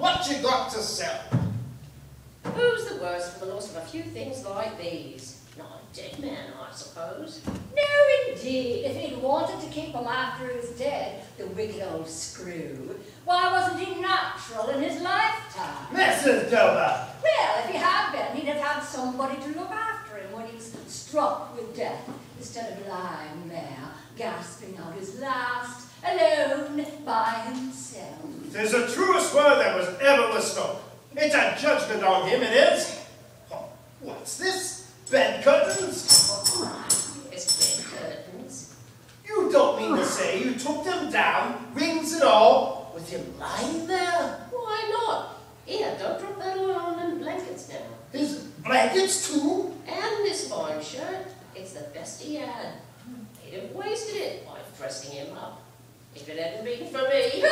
What you got to sell? Who's the worse for the loss of a few things like these? Not a dead man, I suppose. No, indeed. If he'd wanted to keep him after he was dead, the wicked old screw, why wasn't he natural in his lifetime? Mrs. Dover! Well, if he had been, he'd have had somebody to look after him when he was struck with death, instead of lying there, gasping out his last, alone by himself. 'Tis the truest word that was ever spoke. It's a judgment on him, it is. Oh, what's this? Bed curtains? Yes, bed curtains. You don't mean to say you took them down, rings and all, with him lying there? Why not? Here, don't drop that oil on them blankets now. His blankets, too? And this fine shirt. It's the best he had. He'd have wasted it by dressing him up. If it hadn't been for me.